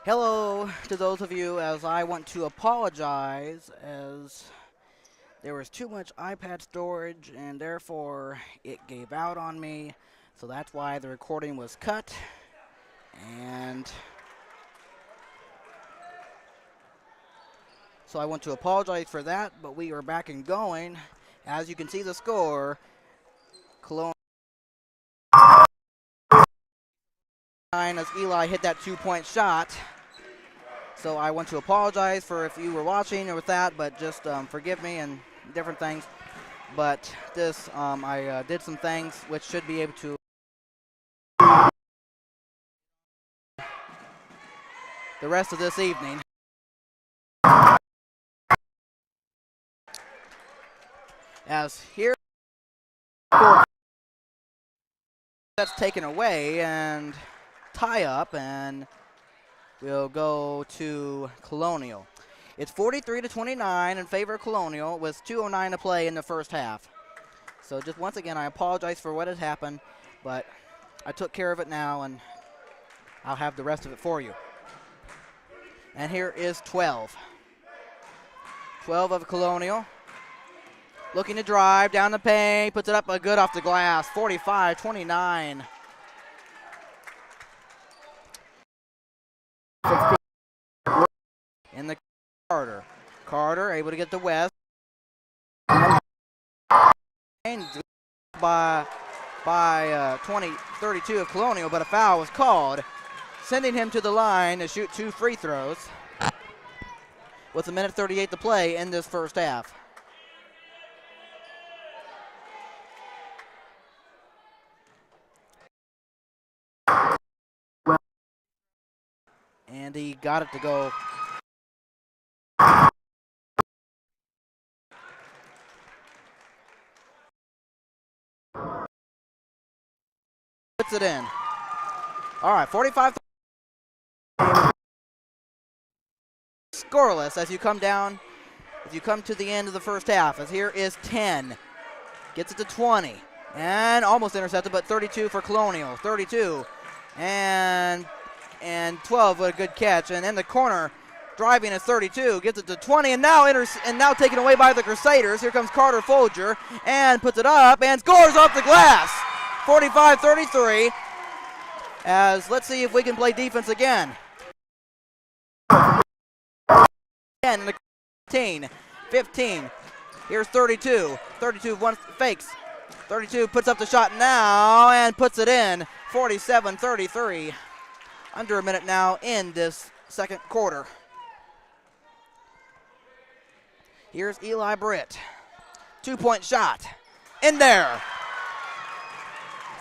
Hello to those of you, as I want to apologize as there was too much iPad storage and therefore it gave out on me. So that's why the recording was cut. And so I want to apologize for that, but we are back and going. As you can see the score, Colonial as Eli hit that 2-point shot. So I want to apologize for if you were watching or with that, but just forgive me and different things. But this, I did some things which should be able to the rest of this evening. As here, that's taken away and tie up, and we'll go to Colonial. It's 43-29 in favor of Colonial with 2:09 to play in the first half. So just once again, I apologize for what has happened, but I took care of it now, and I'll have the rest of it for you. And here is 12. 12 of Colonial. Looking to drive down the paint, puts it up a good off the glass, 45-29. In the Carter. Carter able to get the West. By 32 of Colonial, but a foul was called, sending him to the line to shoot 2 free throws with 1:38 to play in this first half. And he got it to go. Puts it in. All right, 45. Scoreless as you come down, as you come to the end of the first half. As here is 10. Gets it to 20. And almost intercepted, but 32 for Colonial. 32. And 12 with a good catch. And in the corner, driving is 32. Gets it to 20. And now taken away by the Crusaders. Here comes Carter Folger. And puts it up and scores off the glass. 45-33. As let's see if we can play defense again. 10 in the 15. 15. Here's 32. 32 one fakes. 32 puts up the shot now and puts it in. 47-33. Under a minute now in this second quarter. Here's Eli Britt. 2-point shot. In there.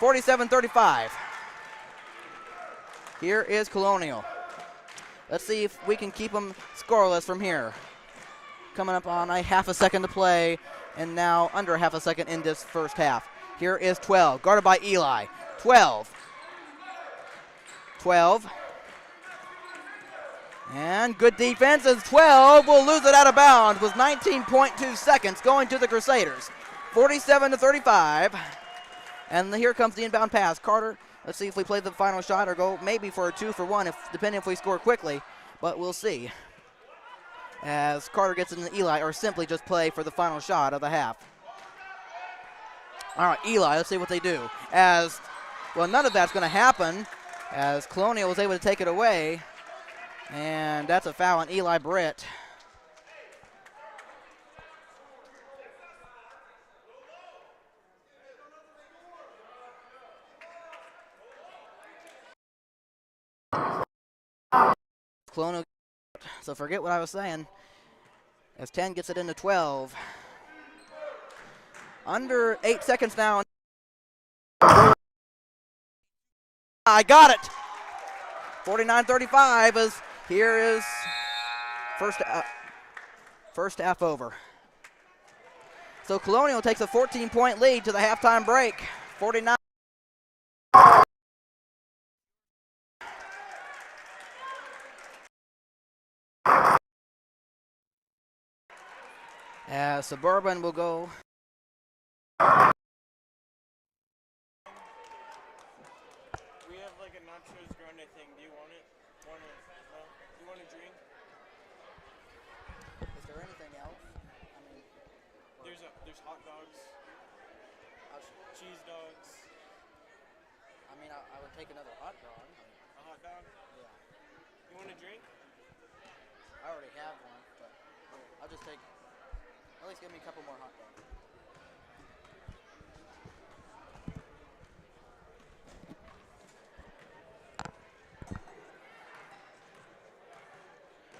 47-35. Here is Colonial. Let's see if we can keep them scoreless from here. Coming up on a half a second to play, and now under a half a second in this first half. Here is 12, guarded by Eli. 12. 12. And good defense as 12 will lose it out of bounds with 19.2 seconds going to the Crusaders. 47-35. And here comes the inbound pass. Carter, let's see if we play the final shot or go maybe for a 2-for-1, depending if we score quickly. But we'll see. As Carter gets into Eli, or simply just play for the final shot of the half. All right, Eli, let's see what they do. As, well, none of that's going to happen as Colonial was able to take it away. And that's a foul on Eli Britt. Colonial, so forget what I was saying, as 10 gets it into 12. Under 8 seconds now. I got it. 49-35 as here is first half over. So Colonial takes a 14-point lead to the halftime break. 49. As Suburban will go. We have like a not Shows grande thing. Do you want it? Want it? No? Do you want a drink? Is there anything else? I mean, There's hot dogs, cheese dogs. I would take another hot dog. A hot dog? Yeah. You want a drink? I already have one, but I'll just take. At least give me a couple more hot dogs.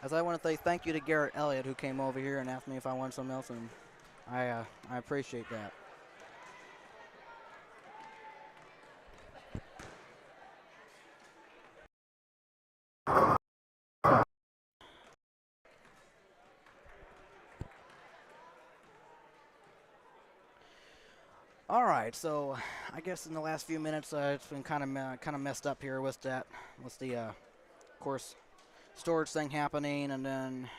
As I want to say thank you to Garrett Elliott, who came over here and asked me if I wanted something else, and I appreciate that. All right, so I guess in the last few minutes it's been kind of messed up here with the of course storage thing happening, and then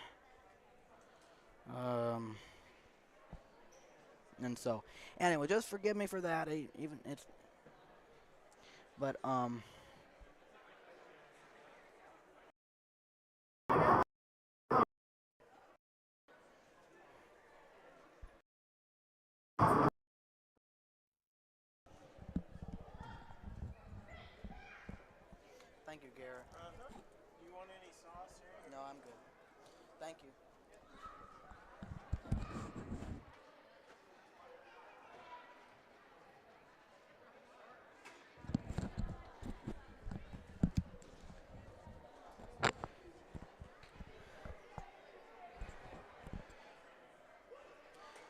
and so anyway, just forgive me for that. Even it's but thank you, Garrett. You want any sauce or? No, I'm good. Thank you.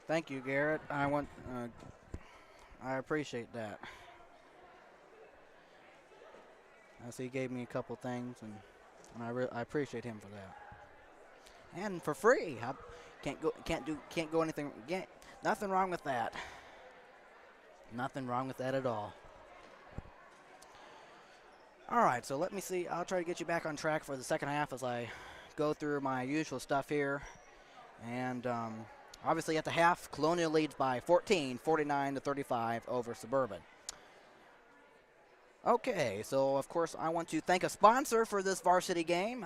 Thank you, Garrett. I appreciate that. So he gave me a couple things, and I appreciate him for that. And for free. I can't go anything. Nothing wrong with that. Nothing wrong with that at all. All right, so let me see. I'll try to get you back on track for the second half as I go through my usual stuff here. And obviously at the half, Colonial leads by 14, 49-35 over Suburban. Okay, so of course I want to thank a sponsor for this varsity game.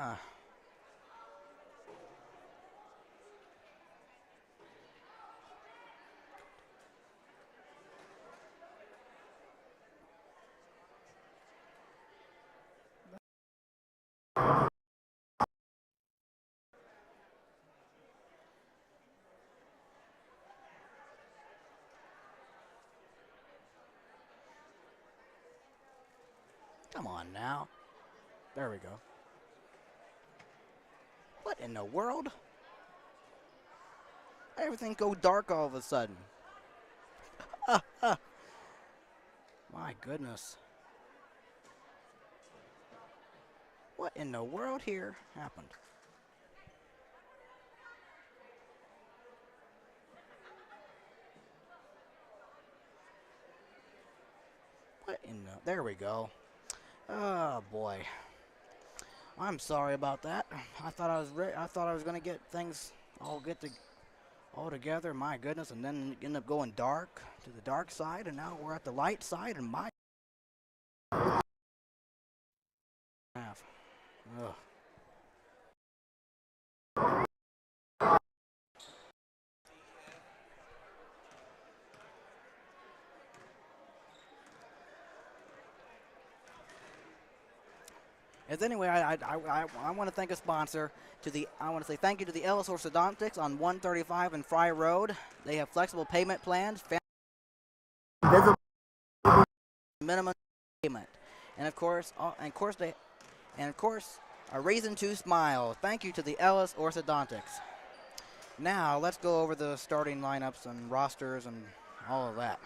Come on now. There we go. What in the world? Everything go dark all of a sudden. My goodness. What in the world here happened? What in the... There we go. Oh boy. I'm sorry about that. I thought I was going to get things all together. My goodness, and then end up going dark to the dark side, and now we're at the light side, and my half. Ugh. As anyway, I want to thank a sponsor. I want to say thank you to the Ellis Orthodontics on 135 and Fry Road. They have flexible payment plans, visible minimum payment, and of course, a reason to smile. Thank you to the Ellis Orthodontics. Now let's go over the starting lineups and rosters and all of that.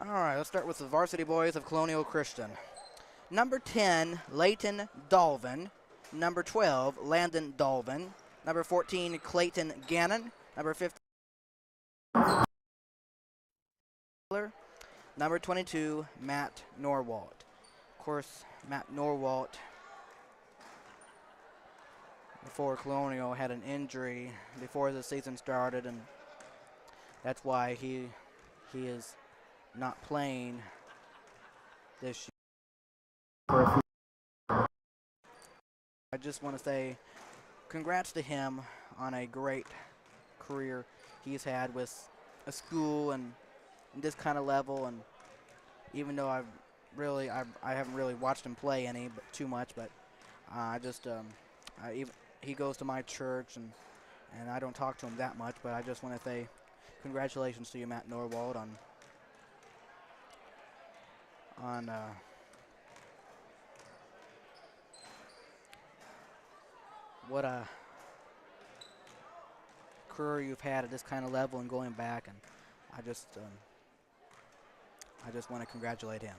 All right, let's start with the varsity boys of Colonial Christian. Number 10, Leighton Dolvin. Number 12, Landon Dolvin. Number 14, Clayton Gannon. Number 15, number 22, Matt Norwalt. Of course, Matt Norwalt, before Colonial, had an injury before the season started, and that's why he is not playing this year. I just want to say congrats to him on a great career he's had with a school and this kind of level. And even though I haven't really watched him play any too much, but he goes to my church and I don't talk to him that much, but I just want to say congratulations to you, Matt Norwald, on what a career you've had at this kind of level and going back, and I just want to congratulate him.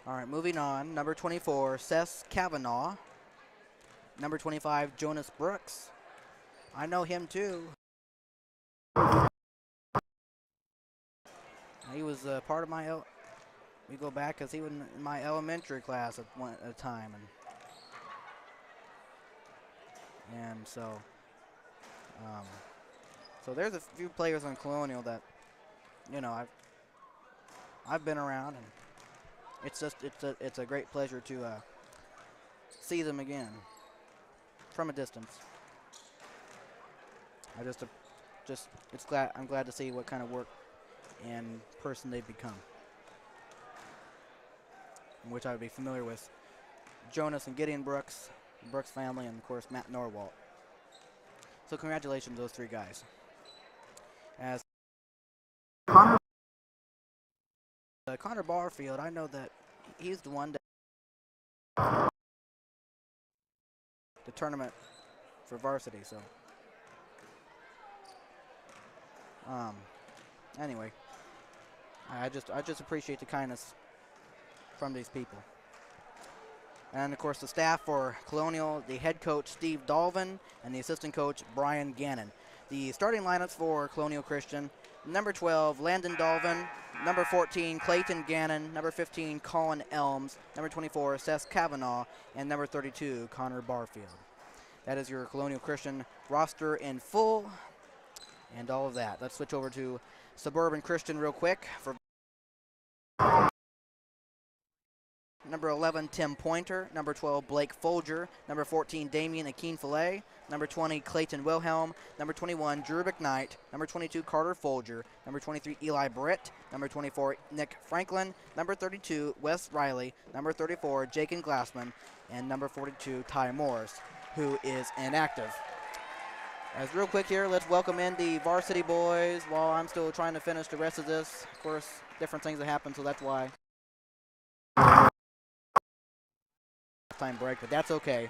All right, moving on. Number 24, Seth Kavanaugh. Number 25, Jonas Brooks. I know him too. He was part of my we go back because he was in my elementary class at a time, and so there's a few players on Colonial that I've been around, and it's a great pleasure to see them again from a distance. I'm glad to see what kind of work and person they've become, which I would be familiar with Jonas and Gideon Brooks, Brooks family, and of course Matt Norwalt. So congratulations to those three guys. As Connor Barfield, I know that he's the one that the tournament for varsity. So anyway, I just appreciate the kindness from these people. And of course the staff for Colonial, the head coach Steve Dolvin and the assistant coach Brian Gannon. The starting lineups for Colonial Christian: number 12, Landon Dolvin; number 14, Clayton Gannon; number 15, Colin Elms; number 24, Seth Kavanaugh; and number 32, Connor Barfield. That is your Colonial Christian roster in full and all of that. Let's switch over to Suburban Christian real quick. For number 11, Tim Pointer; number 12, Blake Folger; number 14, Damian Akin-Fillet; number 20, Clayton Wilhelm; number 21, Drew McKnight; number 22, Carter Folger; number 23, Eli Britt; number 24, Nick Franklin; number 32, Wes Riley; number 34, Jakin Glassman; and number 42, Ty Morris, who is inactive. As real quick here, let's welcome in the varsity boys while I'm still trying to finish the rest of this. Of course, different things that happen, so that's why. Time break, but that's okay.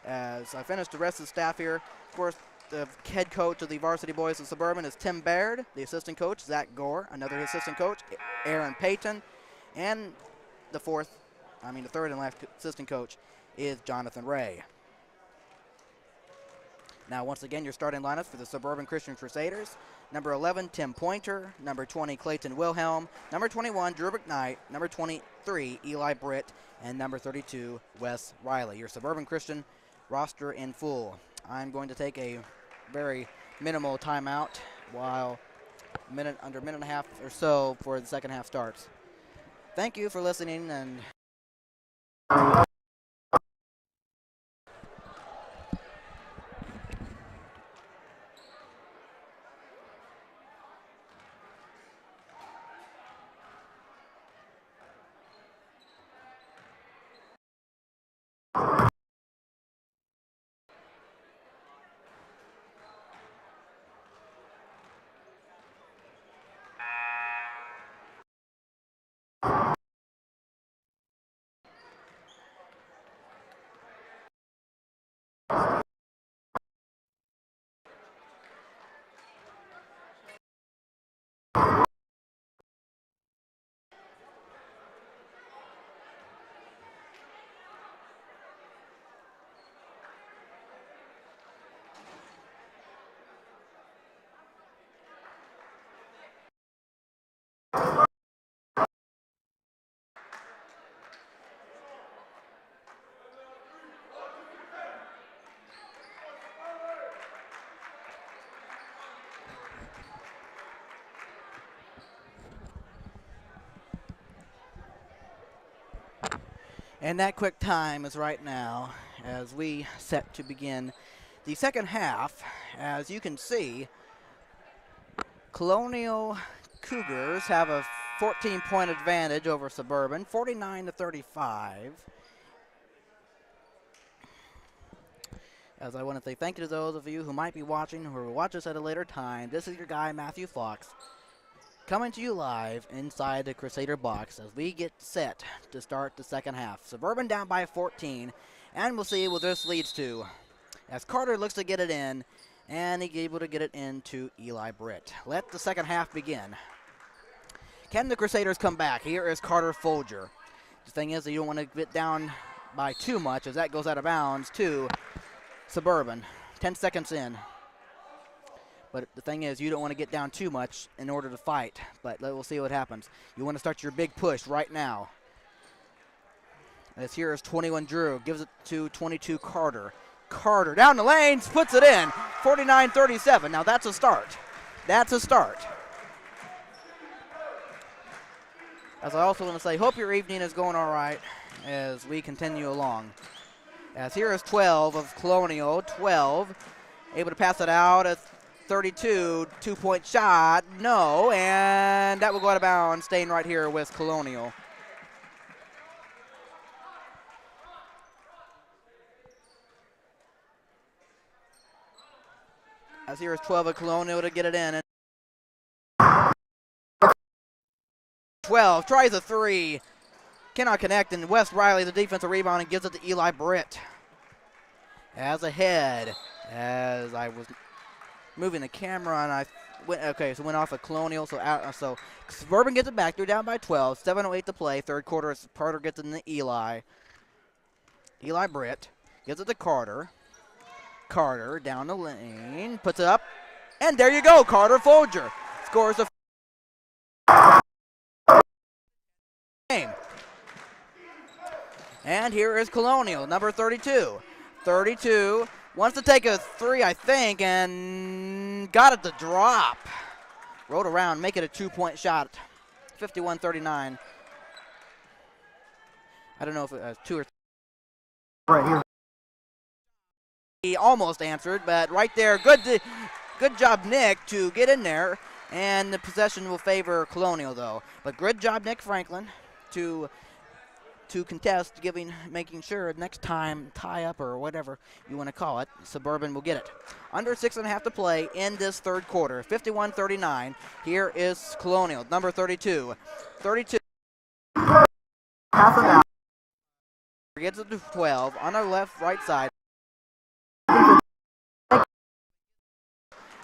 As I finish the rest of the staff here, of course, the head coach of the varsity boys of Suburban is Tim Baird. The assistant coach, Zach Gore. Another assistant coach, Aaron Payton. And the third and last assistant coach is Jonathan Ray. Now, once again, your starting lineups for the Suburban Christian Crusaders: number 11, Tim Pointer; number 20, Clayton Wilhelm; number 21, Drew McKnight; number 23, Eli Britt; and number 32, Wes Riley. Your Suburban Christian roster in full. I'm going to take a very minimal timeout while under a minute and a half or so before the second half starts. Thank you for listening, and And that quick time is right now as we set to begin the second half. As you can see, Colonial Cougars have a 14-point advantage over Suburban, 49-35. As I want to say thank you to those of you who might be watching, who will watch us at a later time. This is your guy, Matthew Fox, coming to you live inside the Crusader box as we get set to start the second half. Suburban down by 14, and we'll see what this leads to. As Carter looks to get it in, and he's able to get it into Eli Britt. Let the second half begin. Can the Crusaders come back? Here is Carter Folger. The thing is that you don't want to get down by too much as that goes out of bounds to Suburban. 10 seconds in. But the thing is, you don't want to get down too much in order to fight. But we'll see what happens. You want to start your big push right now. As here is 21 Drew. Gives it to 22 Carter. Carter down the lanes. Puts it in. 49-37. Now that's a start. That's a start. As I also want to say, hope your evening is going all right as we continue along. As here is 12 of Colonial. 12. Able to pass it out at 32, two-point shot, no, and that will go out of bounds, staying right here with Colonial. As here is 12 of Colonial to get it in. 12, tries a three, cannot connect, and Wes Riley, the defensive rebound, and gives it to Eli Britt. As ahead, as I was moving the camera, and I went, okay, so went off of Colonial, so Suburban gets it back. They're down by 12, 7:08 to play. Third quarter, Carter gets it to Eli. Eli Britt gives it to Carter. Carter down the lane, puts it up, and there you go, Carter Folger scores a game. And here is Colonial, number 32. 32. Wants to take a three, I think, and got it to drop. Rolled around, make it a two-point shot. 51-39. I don't know if it was two or three. Right here. He almost answered, but right there, good job, Nick, to get in there. And the possession will favor Colonial, though. But good job, Nick Franklin, to contest, making sure next time tie up or whatever you want to call it, Suburban will get it. Under 6.5 to play in this third quarter. 51-39. Here is Colonial, number 32. 32. Gets it to 12 on our right side.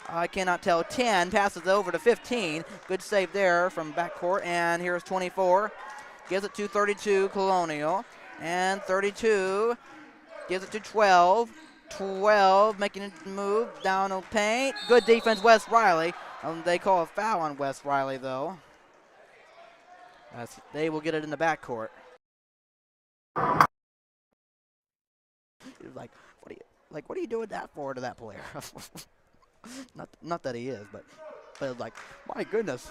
I cannot tell. 10 passes over to 15. Good save there from backcourt. And here's 24. Gives it to 32, Colonial. And 32 gives it to 12. 12 making it move down the paint. Good defense, Wes Riley. They call a foul on Wes Riley, though. They will get it in the backcourt. What are you doing that for to that player? not that he is, but like, my goodness,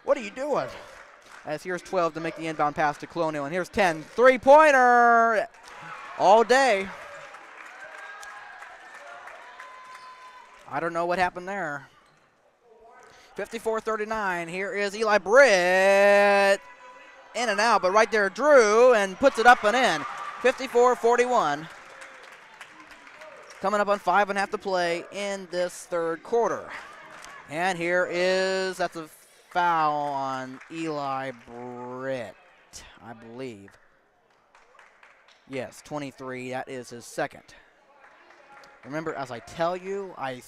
what are you doing? As here's 12 to make the inbound pass to Colonial, and here's 10, three-pointer all day. I don't know what happened there. 54-39. Here is Eli Britt. In and out, but right there, Drew, and puts it up and in. 54-41. Coming up on 5.5 to play in this third quarter. And that's a foul on Eli Britt, I believe. Yes, 23, that is his second. Remember, as I tell you, I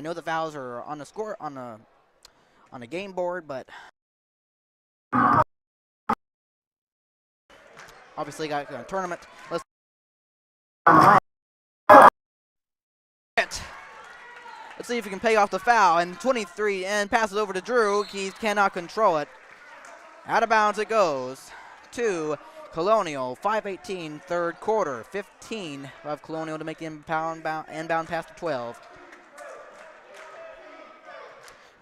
know the fouls are on the score, on the game board, but obviously got a tournament. Let's see if he can pay off the foul. And 23 and passes over to Drew. He cannot control it. Out of bounds it goes to Colonial. 5:18 third quarter. 15 of Colonial to make the inbound pass to 12.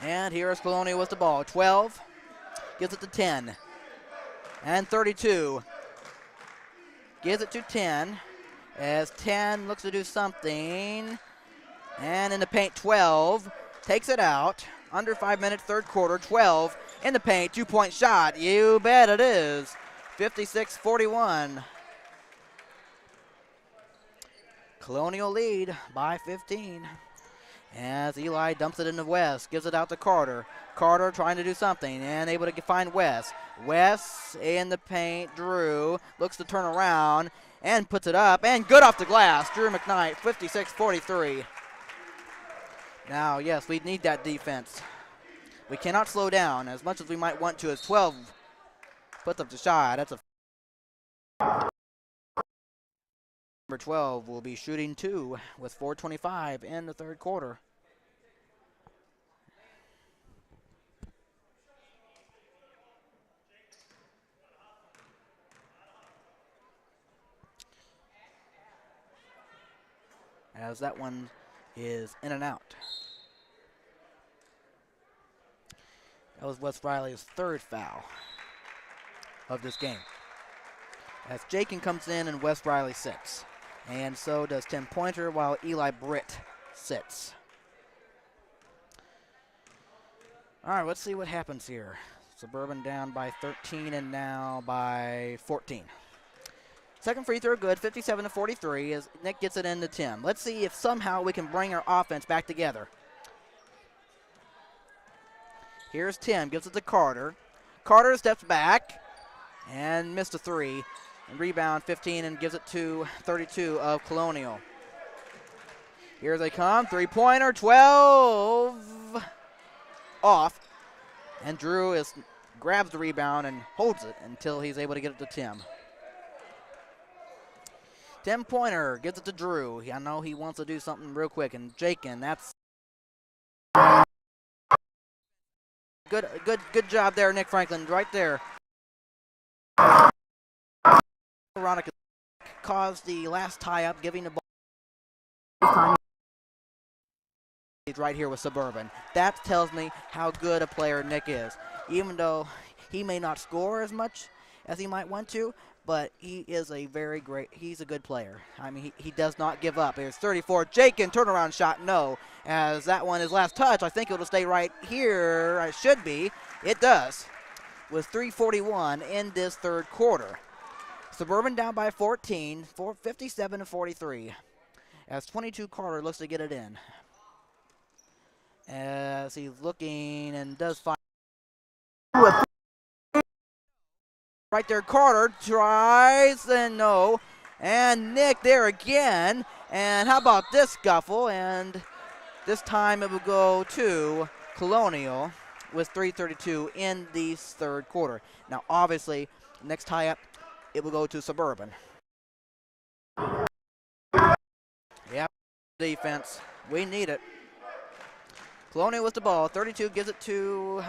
And here is Colonial with the ball. 12 gives it to 10. And 32. gives it to 10 as 10 looks to do something. And in the paint, 12 takes it out. Under 5 minutes, third quarter, 12 in the paint, 2-point shot. You bet it is. 56-41. Colonial lead by 15. As Eli dumps it into West, gives it out to Carter. Carter trying to do something and able to find West. West in the paint, Drew looks to turn around and puts it up and good off the glass. Drew McKnight, 56-43. Now, yes, we need that defense. We cannot slow down as much as we might want to as 12 puts up the shot. That's a number 12 will be shooting 2 with 4:25 in the third quarter. As that one is in and out. That was Wes Riley's third foul of this game. As Jakin comes in and Wes Riley sits. And so does Tim Pointer while Eli Britt sits. All right, let's see what happens here. Suburban down by 13 and now by 14. Second free throw good, 57-43 as Nick gets it into Tim. Let's see if somehow we can bring our offense back together. Here's Tim, gives it to Carter. Carter steps back and missed a three. And rebound 15 and gives it to 32 of Colonial. Here they come, three-pointer, 12 off. And Drew grabs the rebound and holds it until he's able to get it to Tim. Tim Pointer gives it to Drew. I know he wants to do something real quick. And Jakin, that's good job there, Nick Franklin, right there. Veronica caused the last tie-up, giving the ball. He's right here with Suburban. That tells me how good a player Nick is. Even though he may not score as much as he might want to, but he is he's a good player. I mean, he does not give up. Here's 34. Jakin, turnaround shot, no. As that one is last touch, I think it'll stay right here. It should be. It does. With 3:41 in this third quarter. Suburban down by 14, 57-43. As 22 Carter looks to get it in. As he's looking and does find. Right there, Carter tries and no. And Nick there again. And how about this scuffle? And this time it will go to Colonial with 3:32 in the third quarter. Now, obviously, next tie-up, it will go to Suburban. Yep, defense. We need it. Colonial with the ball. 32 gives it to,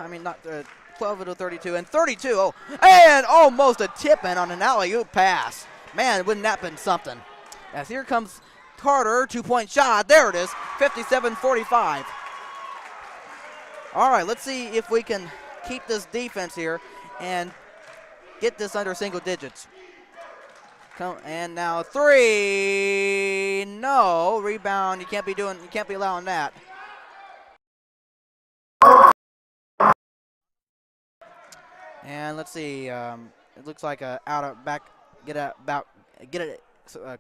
12 to 32. And 32, and almost a tip-in on an alley-oop pass. Man, wouldn't that been something? As here comes Carter, two-point shot. There it is, 57-45. All right, let's see if we can keep this defense here and get this under single digits. And now three, no, rebound, you can't be allowing that. And let's see, it looks like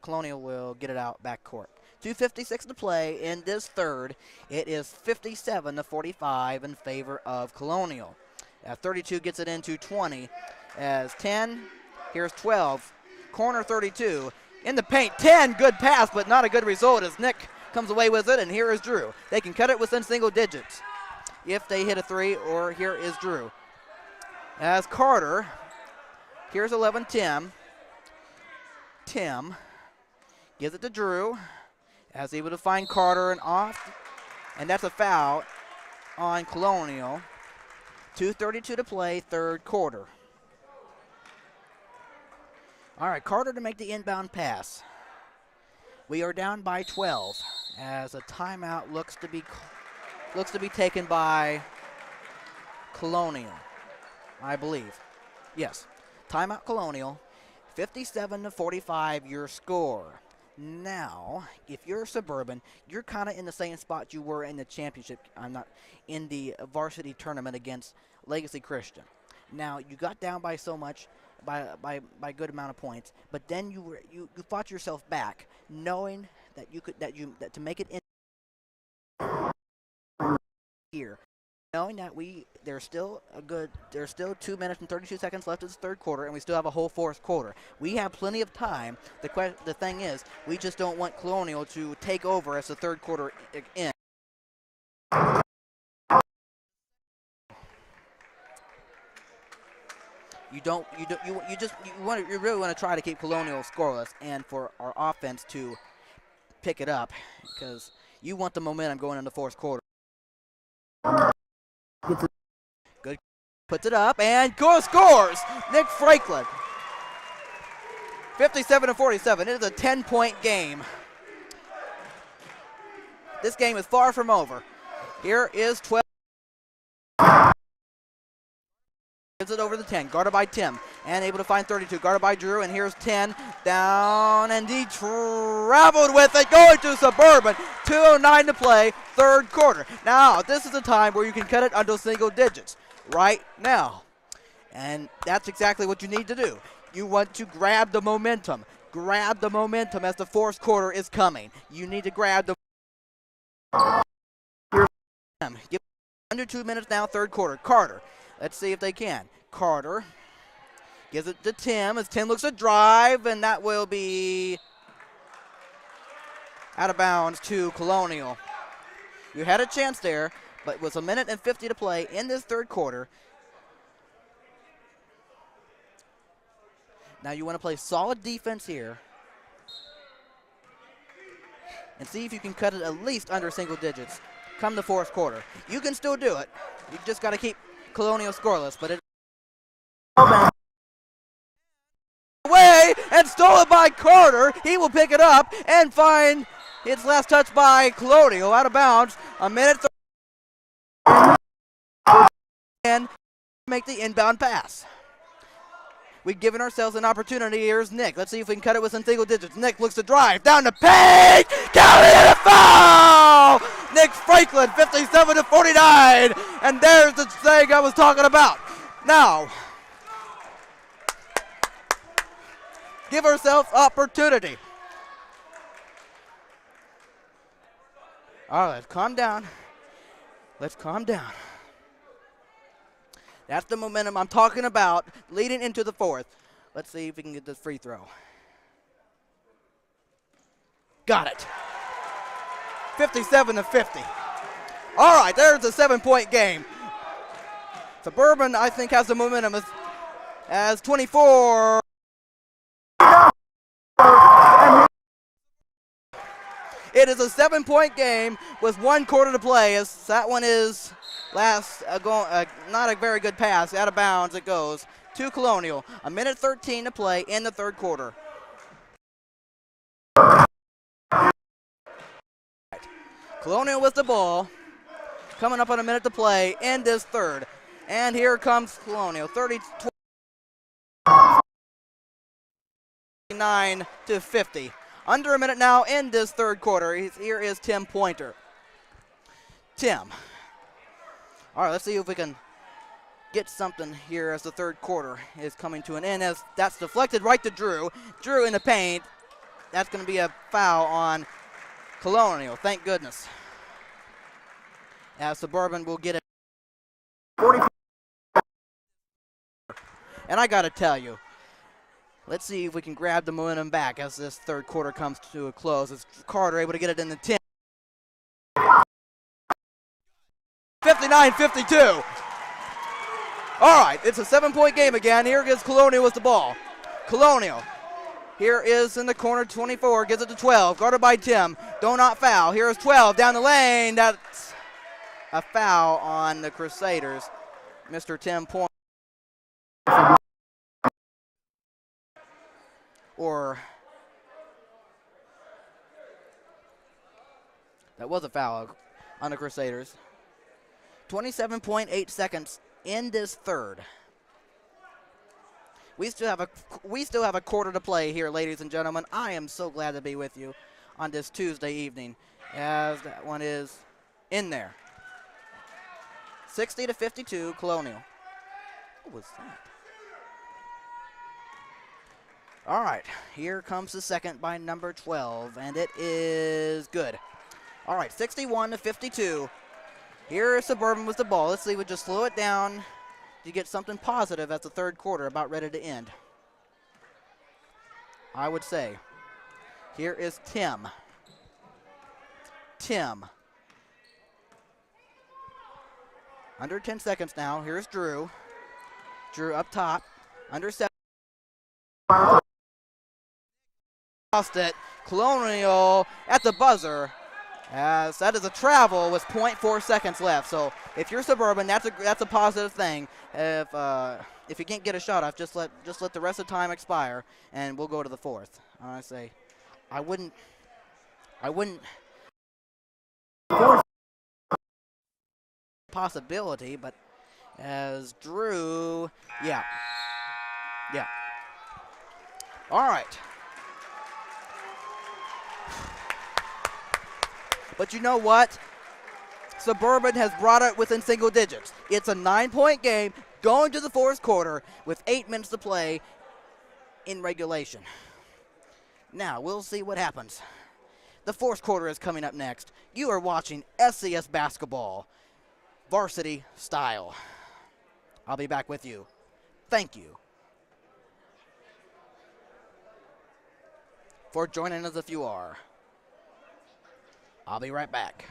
Colonial will get it out back court. 2:56 to play in this third. It is 57-45 in favor of Colonial. 32 gets it into 20 as 10, here's 12. Corner 32, in the paint, 10, good pass, but not a good result as Nick comes away with it, and here is Drew. They can cut it within single digits if they hit a three, or here is Drew. As Carter, here's 11, Tim. Tim gives it to Drew, as able to find Carter and off, and that's a foul on Colonial. 2:32 to play, third quarter. All right, Carter to make the inbound pass. We are down by 12 as a timeout looks to be taken by Colonial, I believe. Yes, timeout Colonial 57-45 your score. Now, if you're Suburban, you're kind of in the same spot you were in the championship. I'm not in the varsity tournament against Legacy Christian. Now, you got down by so much, by a good amount of points, but then you fought yourself back, knowing that that to make it in here. Knowing that there's still 2 minutes and 32 seconds left of this third quarter, and we still have a whole fourth quarter. We have plenty of time. The thing is, we just don't want Colonial to take over as the third quarter ends. You really want to try to keep Colonial scoreless, and for our offense to pick it up, because you want the momentum going into the fourth quarter. Good. Puts it up and scores. Nick Franklin. 57-47. It is a 10-point game. This game is far from over. Here is 12. Gives it over the 10. Guarded by Tim. And able to find 32. Guarded by Drew. And here's 10. Down. And he traveled with it. Going to Suburban. 2:09 to play. Third quarter. Now, this is a time where you can cut it under single digits. Right now. And that's exactly what you need to do. You want to grab the momentum. Grab the momentum as the fourth quarter is coming. You need to grab the Give under 2 minutes now, third quarter. Carter. Let's see if they can. Carter gives it to Tim as Tim looks to drive, and that will be out of bounds to Colonial. You had a chance there, but it was 1 minute and 50 to play in this third quarter. Now you want to play solid defense here and see if you can cut it at least under single digits come the fourth quarter. You can still do it. You just got to keep Colonial scoreless, but it away and stolen by Carter. He will pick it up and find its last touch by Colonial out of bounds. 1 minute and make the inbound pass. We've given ourselves an opportunity. Here's Nick. Let's see if we can cut it within single digits. Nick looks to drive down the paint. Counted and a foul! Nick Franklin, 57-49. And there's the thing I was talking about. Now, give ourselves opportunity. All right, let's calm down. Let's calm down. That's the momentum I'm talking about leading into the fourth. Let's see if we can get this free throw. Got it. 57-50. All right, there's a 7-point game. Suburban, I think, has the momentum as 24. It is a 7-point game with 1 quarter to play. As that one is not a very good pass. Out of bounds it goes to Colonial. 1 minute 13 to play in the third quarter. Colonial with the ball. Coming up on 1 minute to play in this third. And here comes Colonial. 39-50. Under 1 minute now in this third quarter. Here is Tim Pointer. Tim. All right, let's see if we can get something here as the third quarter is coming to an end. As that's deflected right to Drew. Drew in the paint. That's going to be a foul on Colonial. Thank goodness. As Suburban will get it. 40. And I got to tell you, let's see if we can grab the momentum back as this third quarter comes to a close. Is Carter able to get it in the 10? 59-52. All right, it's a 7-point game again. Here is Colonial with the ball. Colonial. Here is in the corner, 24, gives it to 12, guarded by Tim. Do not foul. Here is 12 down the lane. That's a foul on the Crusaders. Mr. Tim Point. Or that was a foul on the Crusaders. 27.8 seconds in this third. We still have a quarter to play here, ladies and gentlemen. I am so glad to be with you on this Tuesday evening, as that one is in there. 60-52, Colonial. What was that? All right, here comes the second by number 12, and it is good. All right, 61-52. Here is Suburban with the ball. Let's see if we just slow it down to get something positive as the third quarter about ready to end. I would say. Here is Tim. Under 10 seconds now. Here's Drew. Drew up top. Under 7. Lost it. Colonial at the buzzer. As that is a travel with 0.4 seconds left. So if you're Suburban, that's a positive thing. If you can't get a shot off, just let the rest of the time expire, and we'll go to the fourth. I say, I wouldn't possibility, but as Drew, yeah. All right. But you know what? Suburban has brought it within single digits. It's a 9-point game going to the fourth quarter with 8 minutes to play in regulation. Now, we'll see what happens. The fourth quarter is coming up next. You are watching SCS basketball, varsity style. I'll be back with you. Thank you for joining us if you are. I'll be right back.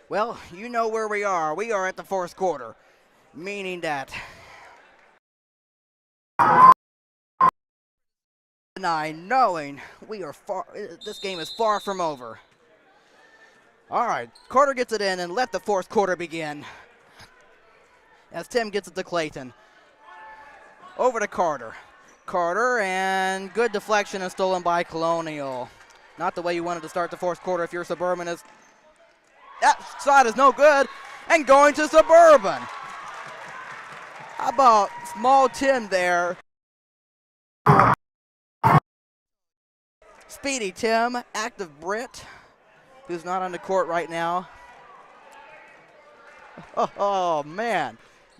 Well, you know where we are. We are at the fourth quarter, meaning that knowing we are this game is far from over. All right, Carter gets it in, and let the fourth quarter begin. As Tim gets it to Clayton. Over to Carter. Carter, and good deflection and stolen by Colonial. Not the way you wanted to start the fourth quarter if you're Suburban. That shot is no good, and going to Suburban. How about small Tim there? Speedy Tim, active Britt, who's not on the court right now. Oh man.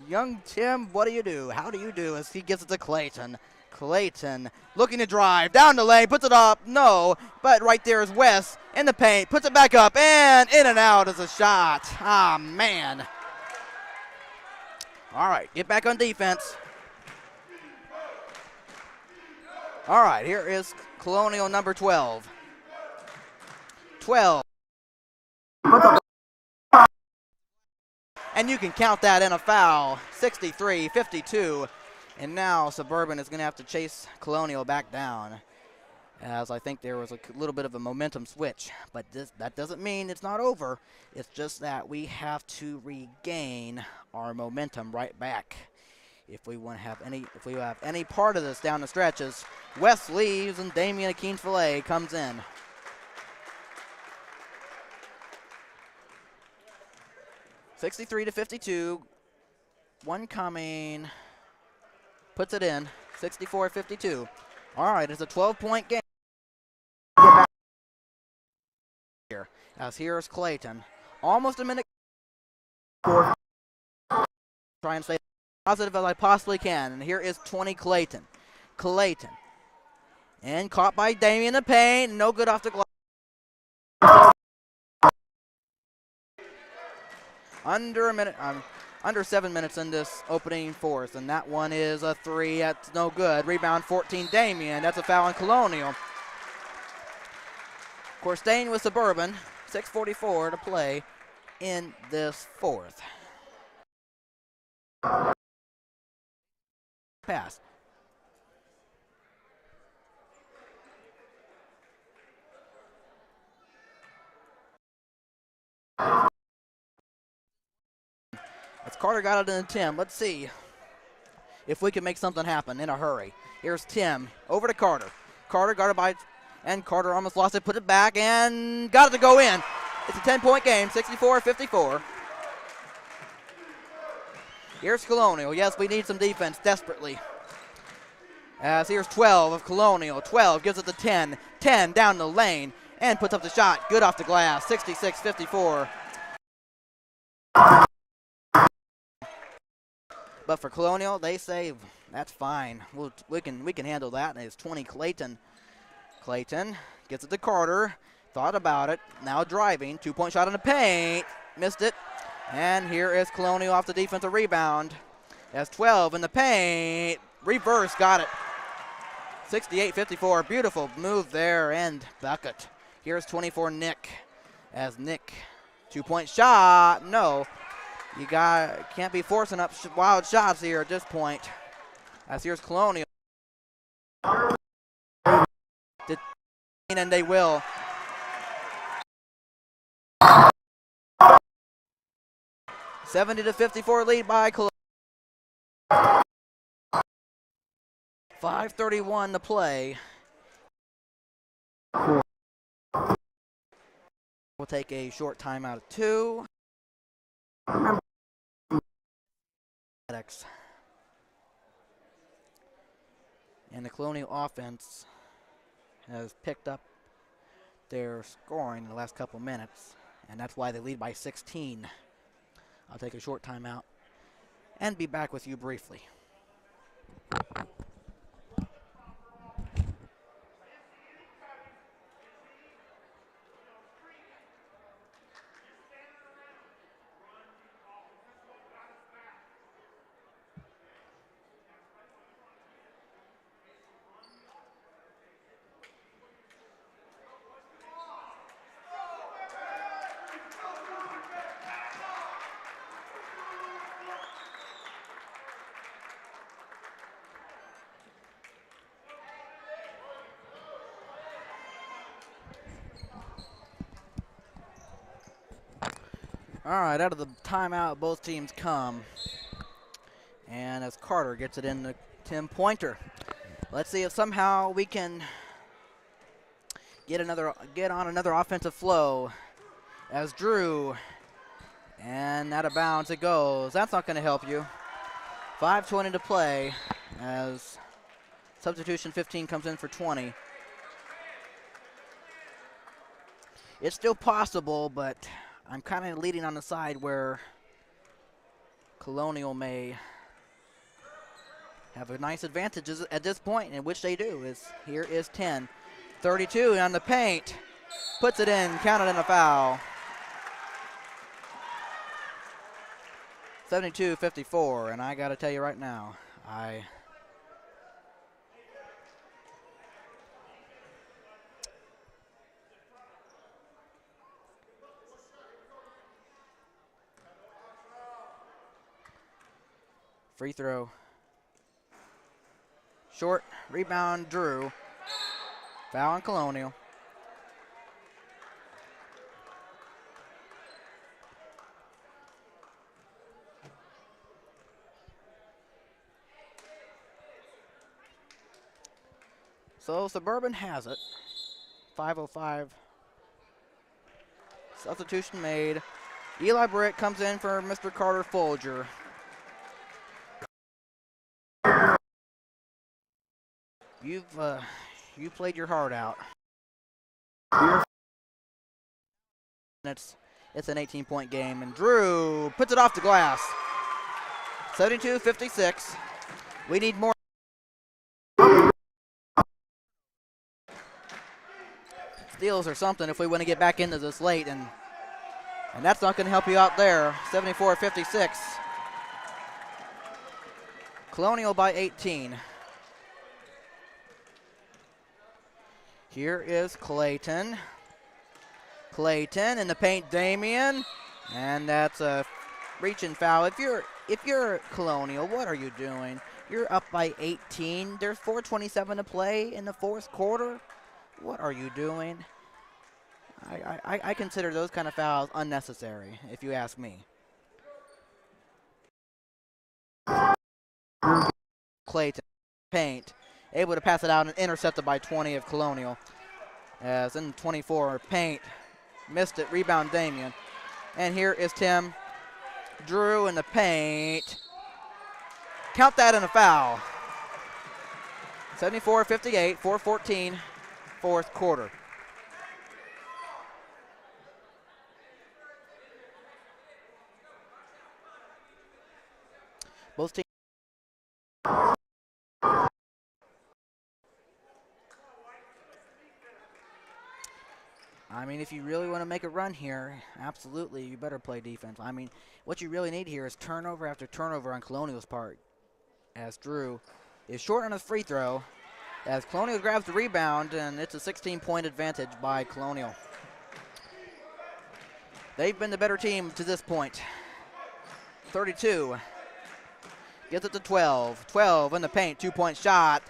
Young Tim, what do you do? How do you do as he gets it to Clayton? Clayton looking to drive down the lane, puts it up, no, but right there is Wes in the paint, puts it back up, and in and out is a shot. Ah, man. All right, get back on defense. All right, here is Colonial number 12. 12. And you can count that in a foul. 63-52. And now Suburban is going to have to chase Colonial back down, as I think there was a little bit of a momentum switch. But that doesn't mean it's not over. It's just that we have to regain our momentum right back if we want to have any part of this down the stretches. West leaves and Damian Akin-Fillet comes in. (63-52). One coming. Puts it in, 64-52. All right, it's a 12-point game. Here, as here's Clayton. Almost a minute. Try and stay positive as I possibly can. And here is 20 Clayton. Clayton. And caught by Damian in the paint. No good off the glass. Under 7 minutes in this opening fourth, and that one is a three. That's no good. Rebound 14, Damian. That's a foul on Colonial. Of course, staying with Suburban. 6:44 to play in this fourth. Pass. As Carter got it in Tim. Let's see if we can make something happen in a hurry. Here's Tim over to Carter. Carter guarded by, and Carter almost lost it, put it back, and got it to go in. It's a 10-point game, 64-54. Here's Colonial. Yes, we need some defense desperately. As here's 12 of Colonial. 12 gives it to 10. 10 down the lane and puts up the shot. Good off the glass, 66-54. But for Colonial, they say that's fine. We can handle that. And it's 20 Clayton. Clayton gets it to Carter. Thought about it. Now driving. 2-point shot in the paint. Missed it. And here is Colonial off the defensive rebound. That's 12 in the paint. Reverse. Got it. 68-54. Beautiful move there and bucket. Here's 24 Nick. As Nick. 2-point shot. No. You can't be forcing up wild shots here at this point. As here's Colonial. And they will. $70-54 lead by Colonial. 5:31 to play. We'll take a short timeout of 2. And the Colonial offense has picked up their scoring in the last couple minutes, and that's why they lead by 16. I'll take a short timeout and be back with you briefly. All right, out of the timeout, both teams come. And as Carter gets it in the Tim Pointer. Let's see if somehow we can get on another offensive flow. As Drew, and out of bounds it goes. That's not going to help you. 5:20 to play as substitution 15 comes in for 20. It's still possible, but I'm kind of leading on the side where Colonial may have a nice advantage at this point, in which they do. Here is 10. 32 on the paint. Puts it in, counted in a foul. 72-54, and I got to tell you right now, free throw. Short, rebound, Drew. Foul on Colonial. So Suburban has it. 5:05. Substitution made. Eli Britt comes in for Mr. Carter Folger. You played your heart out. It's an 18-point game, and Drew puts it off the glass. 72-56. We need more. Steals or something if we want to get back into this late, and that's not going to help you out there. 74-56. Colonial by 18. Here is Clayton. Clayton in the paint, Damian, and that's a reach and foul. If you're Colonial, what are you doing? You're up by 18. There's 4:27 to play in the fourth quarter. What are you doing? I consider those kind of fouls unnecessary, if you ask me. Clayton, paint, able to pass it out and intercepted by 20 of Colonial. As in 24, paint, missed it, rebound Damian. And here is Tim Drew in the paint. Count that in a foul. 74-58, 4:14, fourth quarter. Both teams. I mean, if you really want to make a run here, absolutely, you better play defense. I mean, what you really need here is turnover after turnover on Colonial's part, as Drew is short on his free throw, as Colonial grabs the rebound, and it's a 16-point advantage by Colonial. They've been the better team to this point. 32. Gets it to 12. 12 in the paint, 2-point shot.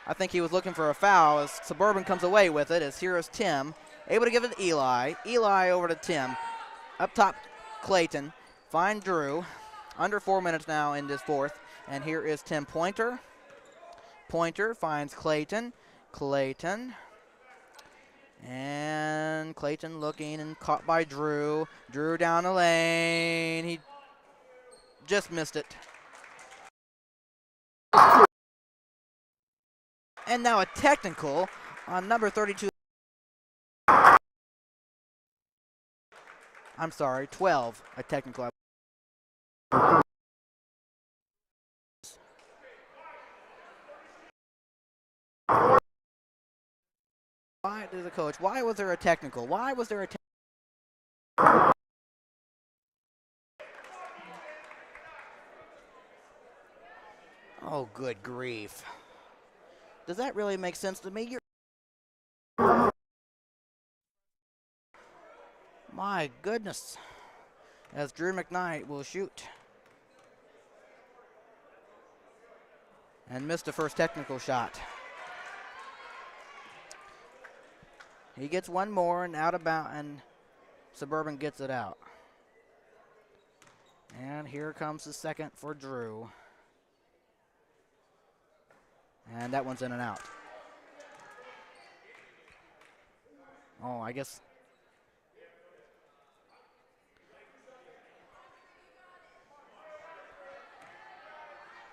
I think he was looking for a foul as Suburban comes away with it, as here is Tim, able to give it to Eli. Eli over to Tim. Up top, Clayton. Find Drew. Under 4 minutes now in this fourth. And here is Tim Pointer. Pointer finds Clayton. Clayton. And Clayton looking and caught by Drew. Drew down the lane. He just missed it. And now a technical on number 32. I'm sorry, 12. A technical. Why to the coach? Why was there a technical? Why was there a technical? Oh, good grief. Does that really make sense to me? My goodness. As Drew McKnight will shoot. And missed the first technical shot. He gets one more and out of bounds, and Suburban gets it out. And here comes the second for Drew. And that one's in and out. Oh, I guess.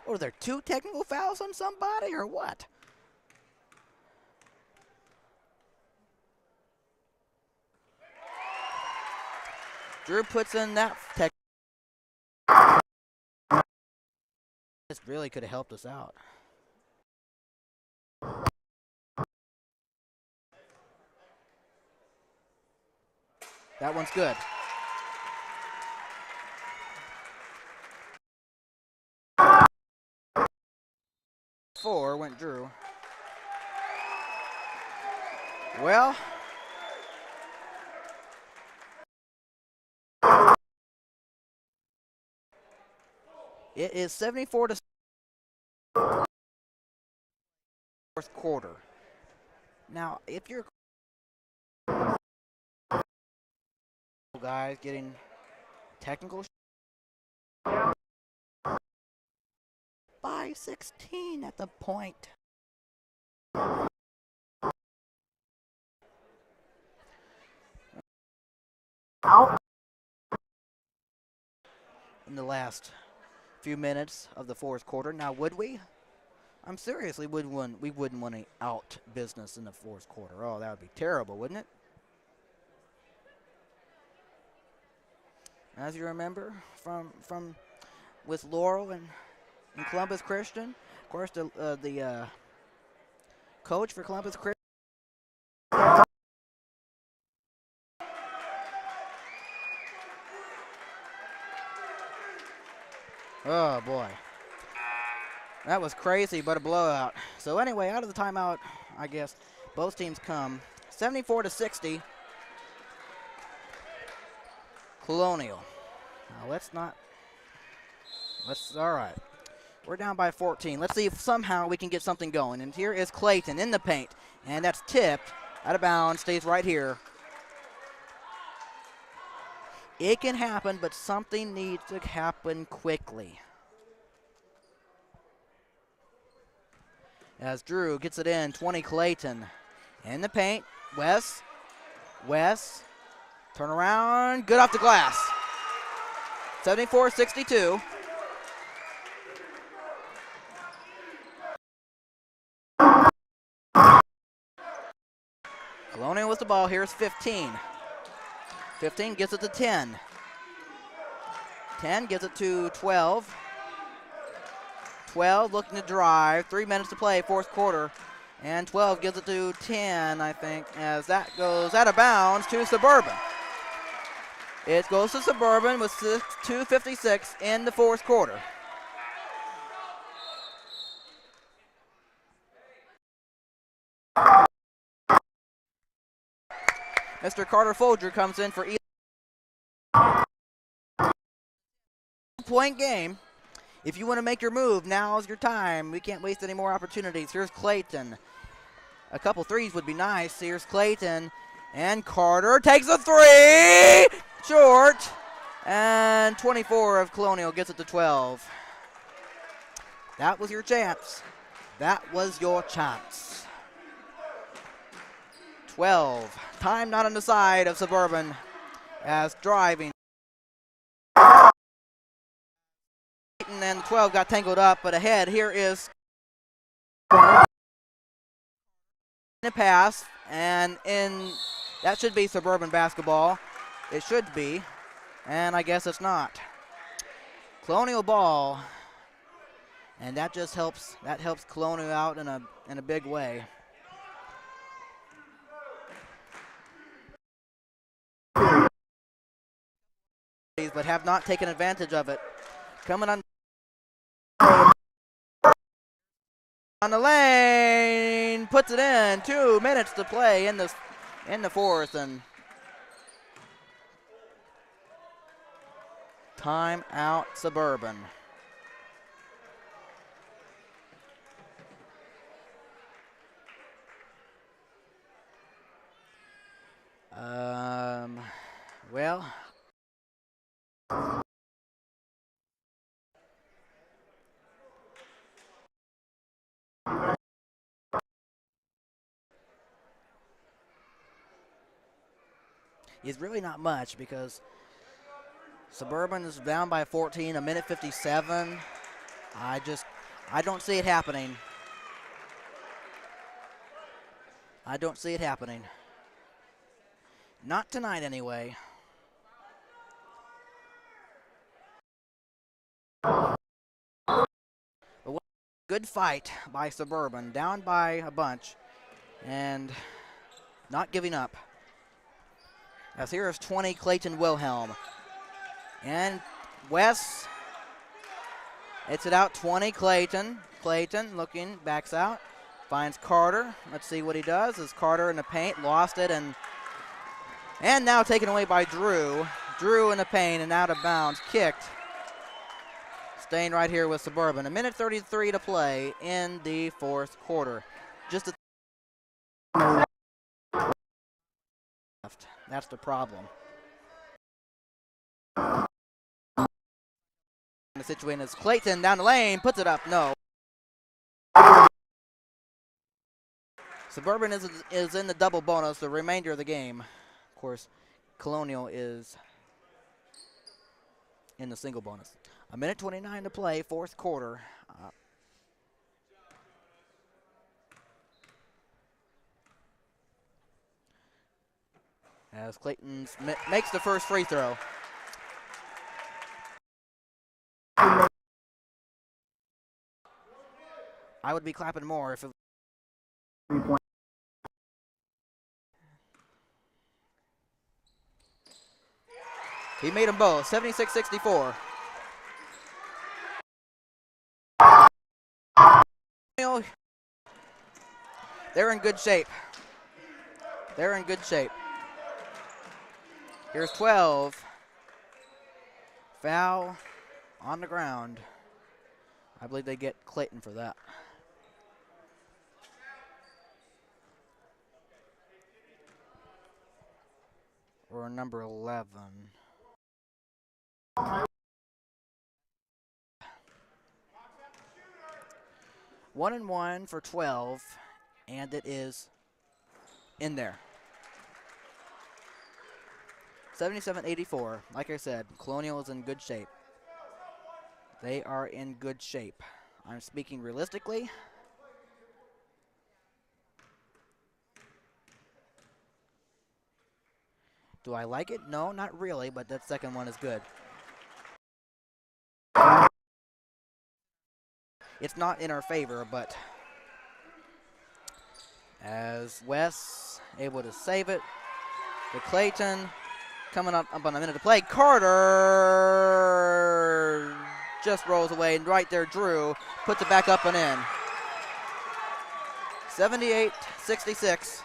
Were there two technical fouls on somebody or what? Drew puts in that tech. This really could have helped us out. That one's good. Four went Drew. Well, it is 74 to fourth quarter. Now, if you're guys getting technical by 16 at the point. In the last few minutes of the fourth quarter. Now, would we? I'm seriously, we wouldn't want to out business in the fourth quarter. Oh, that would be terrible, wouldn't it? As you remember from with Laurel and Columbus Christian, of course, the coach for Columbus Christian. Oh boy, that was crazy, but a blowout. So anyway, out of the timeout, I guess both teams come 74-60. Colonial. Now all right. We're down by 14. Let's see if somehow we can get something going. And here is Clayton in the paint. And that's tipped out of bounds, stays right here. It can happen, but something needs to happen quickly. As Drew gets it in, 20 Clayton. In the paint, Wes, turn around, good off the glass. 74-62. Colonial with the ball, here's 15. 15 gives it to 10. 10 gives it to 12. 12 looking to drive, 3 minutes to play, fourth quarter. And 12 gives it to 10, I think, as that goes out of bounds to Suburban. It goes to Suburban with 2:56 in the fourth quarter. Mr. Carter Folger comes in for point game. If you want to make your move, now's your time. We can't waste any more opportunities. Here's Clayton. A couple threes would be nice. Here's Clayton. And Carter takes a three. Short. And 24 of Colonial gets it to 12. That was your chance. That was your chance. 12. Time not on the side of Suburban as driving. And 12 got tangled up, but ahead here is the pass, and that should be Suburban basketball. It should be, and I guess it's not. Colonial ball, and that just helps. That helps Colonial out in a big way. But have not taken advantage of it. Coming on the lane, puts it in. 2 minutes to play in the fourth, and time out Suburban. Well. It's really not much because Suburban is down by 14, a minute 57. I don't see it happening. I don't see it happening. Not tonight anyway. But good fight by Suburban, down by a bunch and not giving up. As here is 20 Clayton Wilhelm. And Wes, it's it out, 20 Clayton. Clayton looking, backs out, finds Carter. Let's see what he does. Is Carter in the paint, lost it, and now taken away by Drew. Drew in the paint and out of bounds, kicked. Staying right here with Suburban. A minute 33 to play in the fourth quarter. Just a left. That's the problem. The situation is Clayton down the lane, puts it up, no. Suburban is in the double bonus the remainder of the game. Of course, Colonial is in the single bonus. A minute 29 to play, fourth quarter. As Clayton makes the first free throw. I would be clapping more if it was. He made them both, 76-64. They're in good shape. They're in good shape. Here's 12. Foul on the ground. I believe they get Clayton for that. Or number 11. One and one for 12, and it is in there. 77-84. Like I said, Colonial is in good shape. They are in good shape. I'm speaking realistically. Do I like it? No, not really, but that second one is good. It's not in our favor, but as Wes able to save it to Clayton. Coming up on a minute to play. Carter just rolls away, and right there, Drew puts it back up and in. 78-66.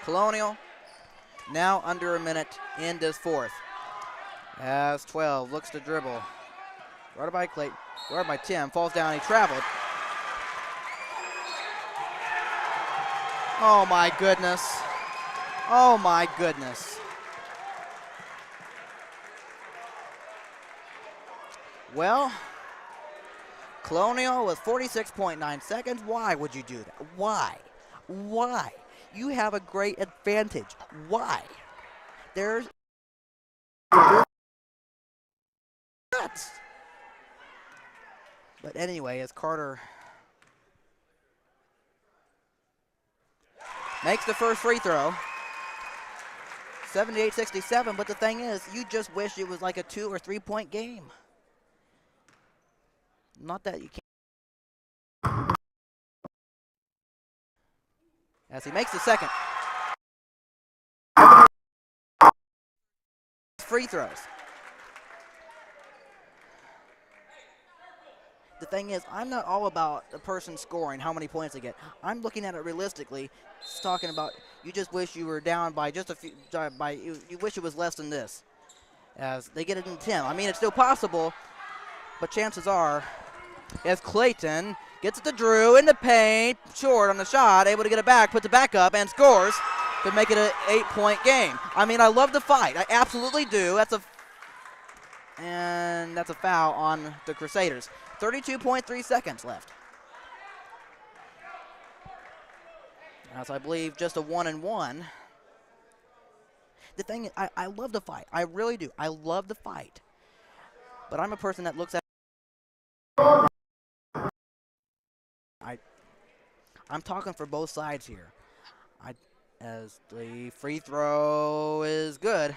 Colonial now under a minute in this fourth. As 12 looks to dribble. Guarded by Clayton, guarded by Tim, falls down, he traveled. Oh my goodness. Oh my goodness. Well, Colonial with 46.9 seconds. Why would you do that? Why? Why? You have a great advantage. Why? There's nuts. But anyway, as Carter makes the first free throw, 78-67, but the thing is, you just wish it was like a 2 or 3 point game. Not that you can't. As he makes the second. Free throws. The thing is, I'm not all about the person scoring, how many points they get. I'm looking at it realistically. It's talking about you just wish you were down by just a few, you wish it was less than this. As they get it in 10. I mean, it's still possible, but chances are, as Clayton gets it to Drew in the paint, short on the shot, able to get it back, puts it back up, and scores to make it an 8 point game. I mean, I love the fight. I absolutely do. That's a foul on the Crusaders. 32.3 seconds left. As I believe just a 1 and 1. The thing is, I love the fight. I really do. I love the fight. But I'm a person that looks at I'm talking for both sides here. As the free throw is good.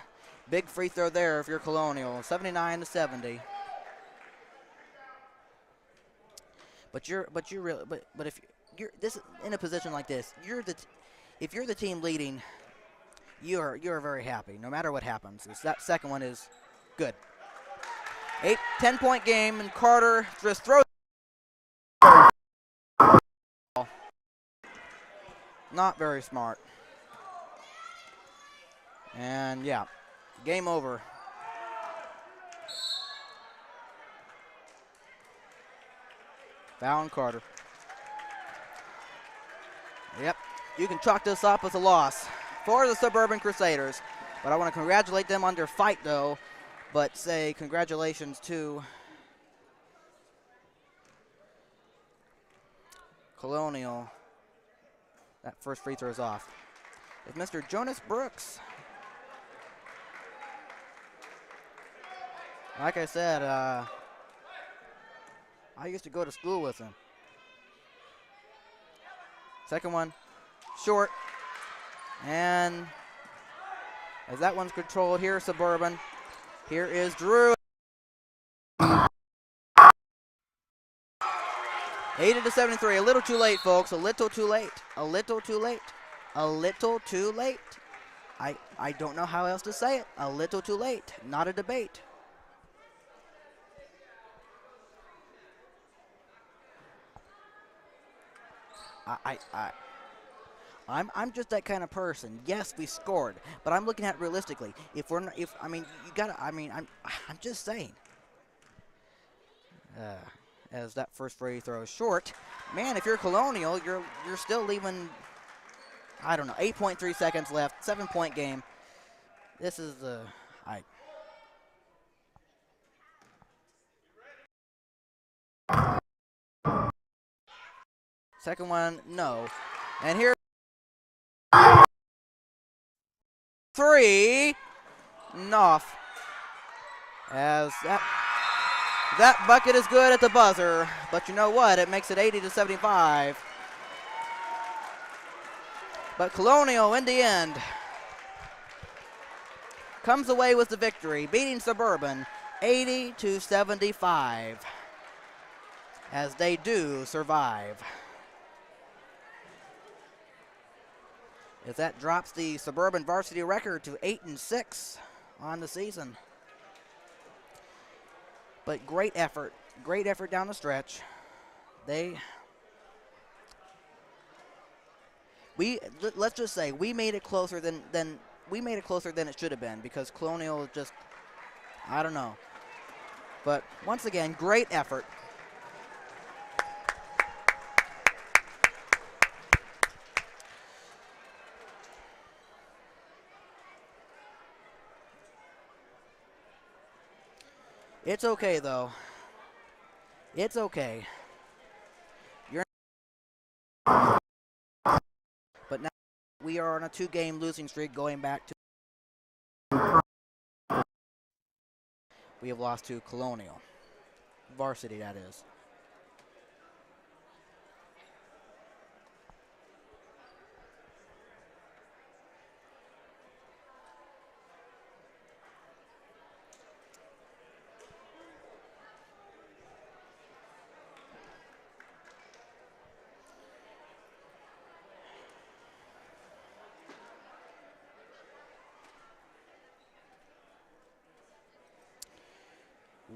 Big free throw there if you're Colonial. 79-70. But if you're this in a position like this, if you're the team leading, you're very happy no matter what happens. That second one is good. 10 point game, and Carter just throws. Not very smart. And yeah, game over. Foul on Carter. Yep, you can chalk this up as a loss for the Suburban Crusaders. But I want to congratulate them on their fight, though. But say congratulations to Colonial. That first free throw is off. With Mr. Jonas Brooks. Like I said, I used to go to school with him. Second one, short. And as that one's controlled, here Suburban. Here is Drew. 80-73. A little too late, folks. A little too late. A little too late. A little too late. I don't know how else to say it. A little too late. Not a debate. I'm just that kind of person. Yes, we scored, but I'm looking at it realistically. If we're not, if I mean you gotta I'm just saying. As that first free throw is short, man, if you're Colonial, you're still leaving. I don't know, 8.3 seconds left, 7-point game. This is I. Second one, no, and here three, off. As that bucket is good at the buzzer, but you know what? It makes it 80-75. But Colonial, in the end, comes away with the victory, beating Suburban 80-75, as they do survive. As that drops the Suburban varsity record to 8-6 on the season. But great effort down the stretch. Let's just say we made it closer than it should have been, because Colonial just, I don't know. But once again, great effort. It's okay though. It's okay. But now we are on a 2-game losing streak going back to. We have lost to Colonial. Varsity, that is.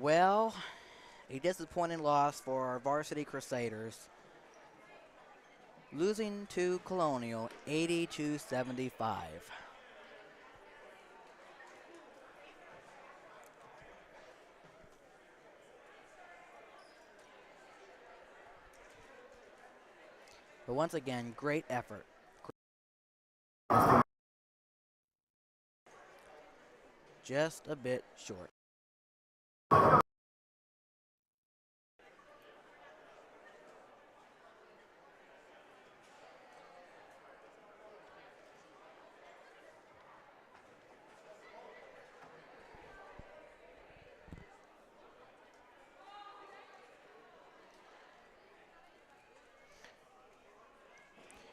Well, a disappointing loss for our Varsity Crusaders, losing to Colonial 80-75. But once again, great effort. Just a bit short.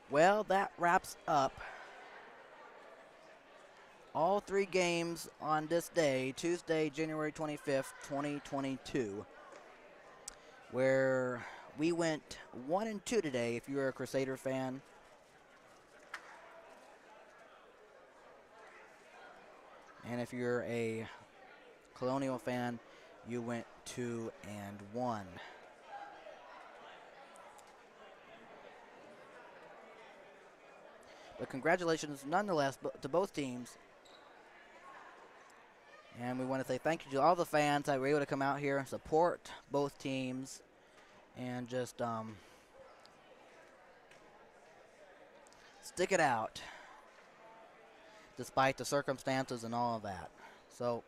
Well, that wraps up all 3 games on this day, Tuesday, January 25th, 2022, where we went 1-2 today if you're a Crusader fan. And if you're a Colonial fan, you went 2-1. But congratulations nonetheless to both teams. And we want to say thank you to all the fans that were able to come out here and support both teams and just stick it out despite the circumstances and all of that. So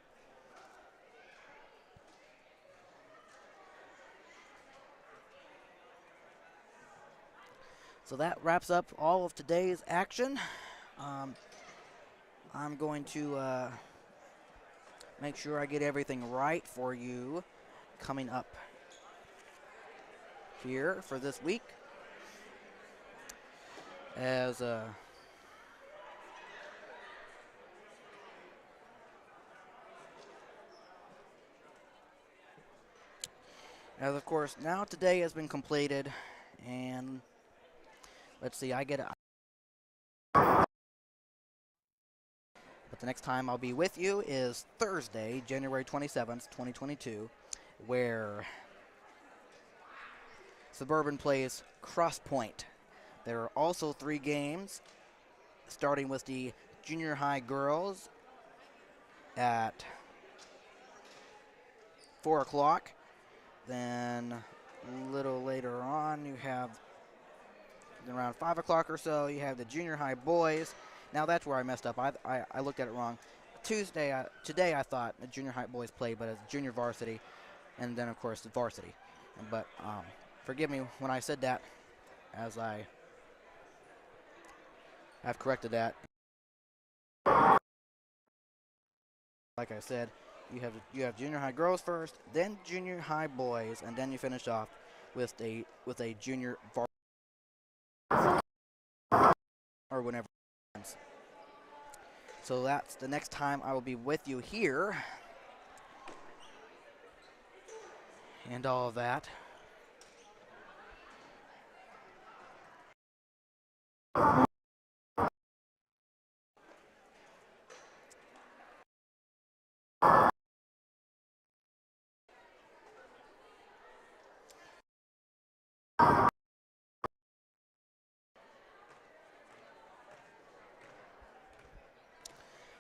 that wraps up all of today's action. I'm going to make sure I get everything right for you coming up here for this week. As of course, now today has been completed, and let's see, but the next time I'll be with you is Thursday, January 27th, 2022, where Suburban plays Cross Point. There are also 3 games starting with the junior high girls at 4 o'clock. Then a little later on, you have around 5 o'clock or so, you have the junior high boys. Now that's where I messed up. I looked at it wrong. Today I thought the junior high boys played, but it's junior varsity, and then of course the varsity. But forgive me when I said that, as I have corrected that. Like I said, you have junior high girls first, then junior high boys, and then you finish off with a junior varsity or whenever it ends. So that's the next time I will be with you here, and all of that.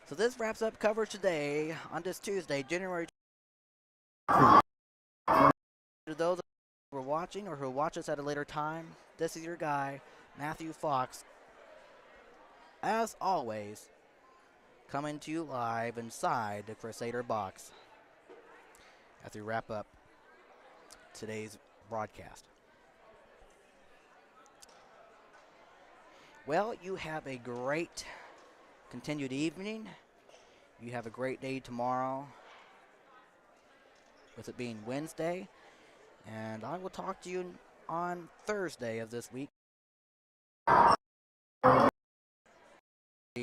So this wraps up coverage today on this Tuesday, January. To those who are watching or who will watch us at a later time, this is your guy, Matthew Fox, as always, coming to you live inside the Crusader box as we wrap up today's broadcast. Well, you have a great continued evening. You have a great day tomorrow, with it being Wednesday. And I will talk to you on Thursday of this week. 3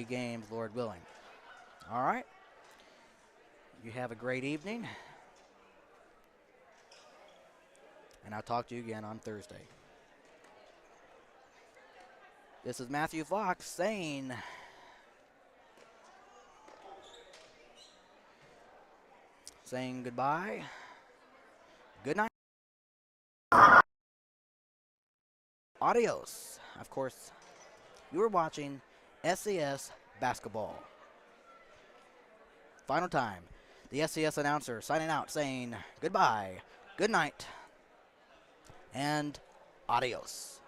games, Lord willing. All right. You have a great evening. And I'll talk to you again on Thursday. This is Matthew Fox saying goodbye. Good night. Adios. Of course, you are watching SES basketball. Final time. The SES announcer signing out saying goodbye, good night, and adios.